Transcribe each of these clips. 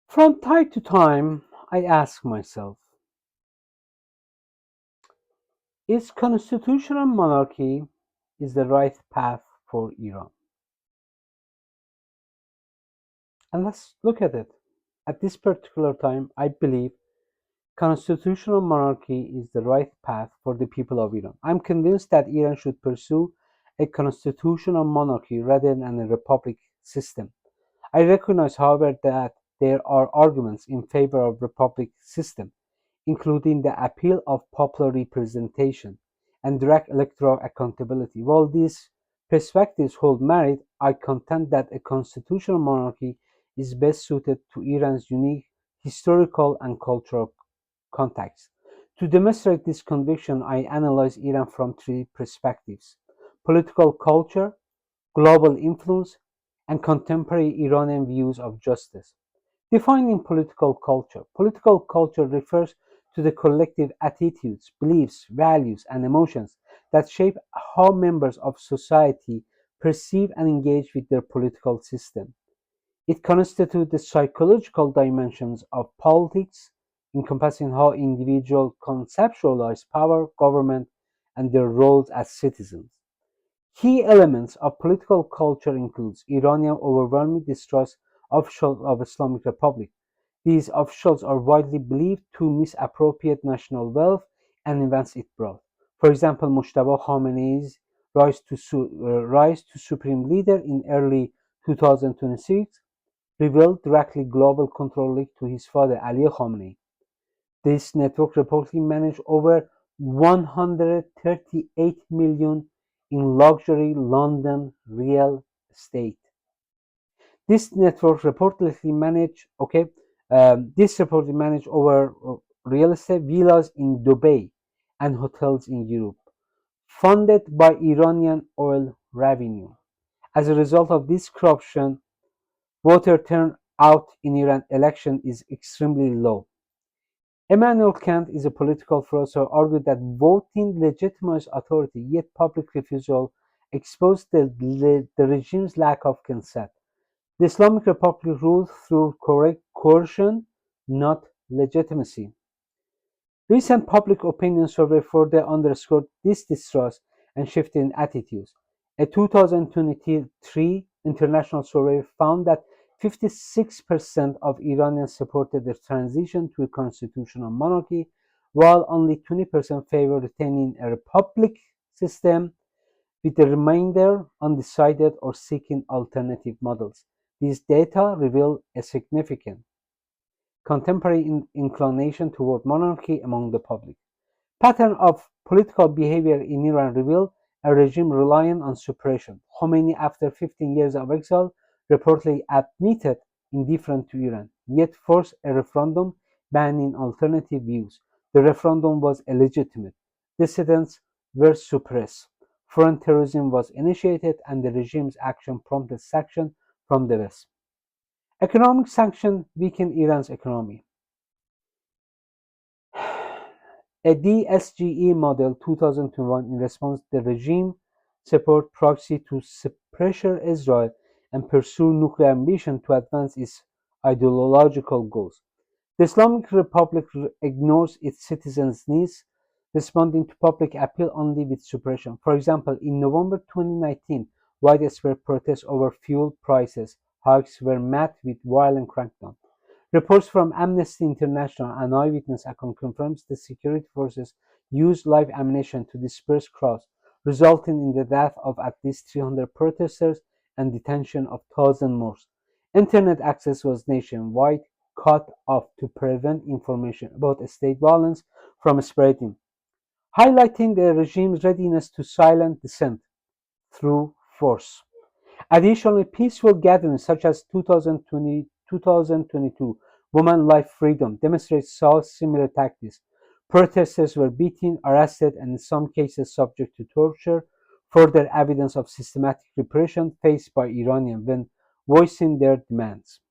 From time to time, I ask myself, is constitutional monarchy is the right path for Iran? And let's look at it. At this particular time, I believe constitutional monarchy is the right path for the people of Iran. I'm convinced that Iran should pursue a constitutional monarchy rather than a republic system. I recognize, however, that there are arguments in favor of republic system, including the appeal of popular representation and direct electoral accountability. While these perspectives hold merit, I contend that a constitutional monarchy is best suited to Iran's unique historical and cultural context. To demonstrate this conviction, I analyze Iran from three perspectives: political culture, global influence, and contemporary Iranian views of justice. Defining political culture. Political culture refers to the collective attitudes, beliefs, values, and emotions that shape how members of society perceive and engage with their political system. It constitutes the psychological dimensions of politics, encompassing how individuals conceptualize power, government, and their roles as citizens. Key elements of political culture includes Iranian overwhelming distrust of officials of Islamic Republic. These officials are widely believed to misappropriate national wealth and events it brought. For example, Mojtaba Khamenei's rise to supreme leader in early 2026 revealed directly global control linked to his father Ali Khamenei. This network reportedly managed over 138 million in luxury London real estate. This network reportedly managed this reportedly managed over real estate villas in Dubai and hotels in Europe, funded by Iranian oil revenue. As a result of this corruption, voter turnout in Iran election is extremely low. Immanuel Kant is a political philosopher argued that voting legitimizes authority, yet public refusal exposed the regime's lack of consent. The Islamic Republic ruled through correct coercion, not legitimacy. Recent public opinion survey further underscored this distrust and shift in attitudes. A 2023 international survey found that 56% of Iranians supported the transition to a constitutional monarchy, while only 20% favored retaining a republic system, with the remainder undecided or seeking alternative models. These data reveal a significant contemporary inclination toward monarchy among the public. Pattern of political behavior in Iran reveal a regime reliant on suppression. Khomeini, after 15 years of exile, reportedly admitted indifference to Iran, yet forced a referendum banning alternative views. The referendum was illegitimate. Dissidents were suppressed. Foreign terrorism was initiated, and the regime's action prompted sanctions from the West. Economic sanctions weakened Iran's economy. A DSGE model 2021 in response the regime support proxy to pressure Israel and pursue nuclear ambition to advance its ideological goals. The Islamic Republic ignores its citizens' needs, responding to public appeal only with suppression. For example, in November 2019, widespread protests over fuel prices hikes were met with violent crackdown. Reports from Amnesty International and eyewitness account confirms the security forces used live ammunition to disperse crowds, resulting in the death of at least 300 protesters and detention of thousands more. Internet access was nationwide cut off to prevent information about state violence from spreading, highlighting the regime's readiness to silence dissent through force. Additionally, peaceful gatherings such as 2022 Women Life Freedom demonstrates saw similar tactics. Protesters were beaten, arrested, and in some cases subject to torture, further evidence of systematic repression faced by Iranians when voicing their demands.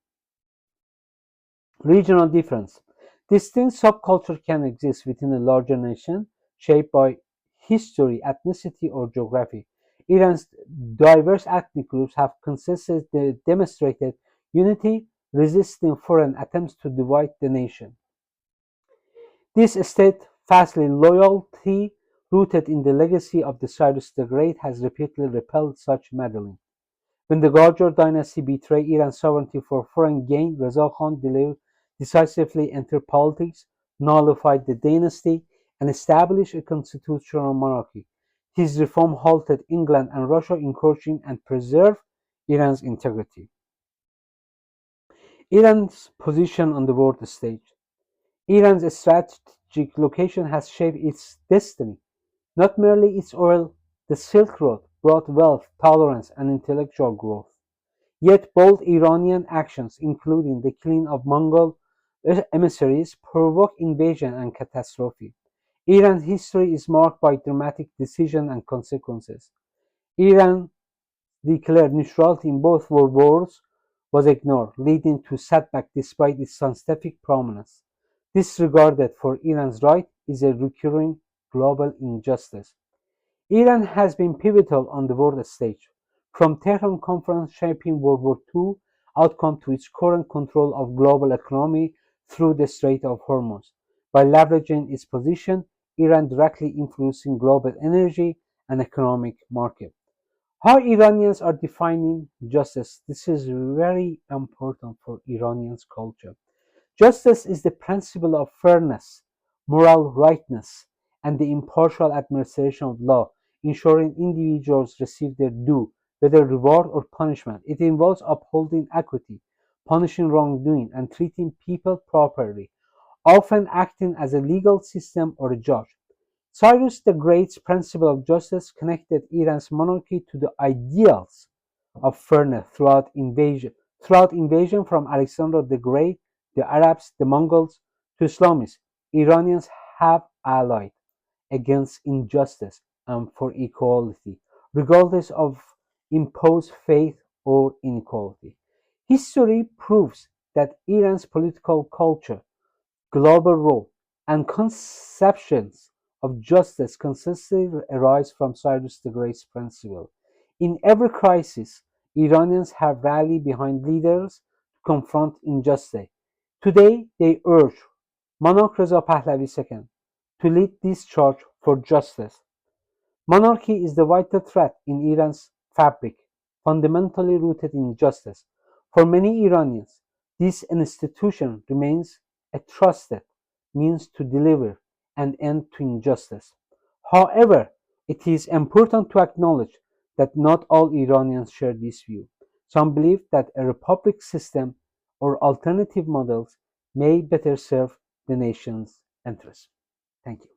Regional difference. Distinct subculture can exist within a larger nation, shaped by history, ethnicity, or geography. Iran's diverse ethnic groups have consistently demonstrated unity resisting foreign attempts to divide the nation. This steadfastly loyalty, rooted in the legacy of the Cyrus the Great, has repeatedly repelled such meddling. When the Ghajar dynasty betrayed Iran's sovereignty for foreign gain, Reza Khan decisively entered politics, nullified the dynasty, and established a constitutional monarchy. His reform halted England and Russia encroaching and preserved Iran's integrity. Iran's position on the world stage. Iran's strategic location has shaped its destiny, not merely its oil. The Silk Road brought wealth, tolerance, and intellectual growth. Yet bold Iranian actions, including the killing of Mongol emissaries, provoked invasion and catastrophe. Iran's history is marked by dramatic decisions and consequences. Iran declared neutrality in both world wars was ignored, leading to setback despite its scientific prominence. Disregarded for Iran's right is a recurring global injustice. Iran has been pivotal on the world stage, from Tehran Conference shaping World War II outcome to its current control of global economy through the Strait of Hormuz. By leveraging its position, Iran directly influencing global energy and economic market. How Iranians are defining justice. This is very important for Iranians' culture. Justice is the principle of fairness, moral rightness, and the impartial administration of law, ensuring individuals receive their due, whether reward or punishment. It involves upholding equity, punishing wrongdoing, and treating people properly, often acting as a legal system or a judge. Cyrus the Great's principle of justice connected Iran's monarchy to the ideals of fairness throughout invasion from Alexander the Great, the Arabs, the Mongols, to Islamists. Iranians have allied against injustice and for equality, regardless of imposed faith or inequality. History proves that Iran's political culture, global role, and conceptions of justice consistently arise from Cyrus the Great's principle. In every crisis, Iranians have rallied behind leaders to confront injustice. Today, they urge Monarch Reza Pahlavi II to lead this charge for justice. Monarchy is the vital thread in Iran's fabric, fundamentally rooted in justice. For many Iranians, this institution remains a trusted means to deliver an end to injustice. However, it is important to acknowledge that not all Iranians share this view. Some believe that a republic system or alternative models may better serve the nation's interests. Thank you.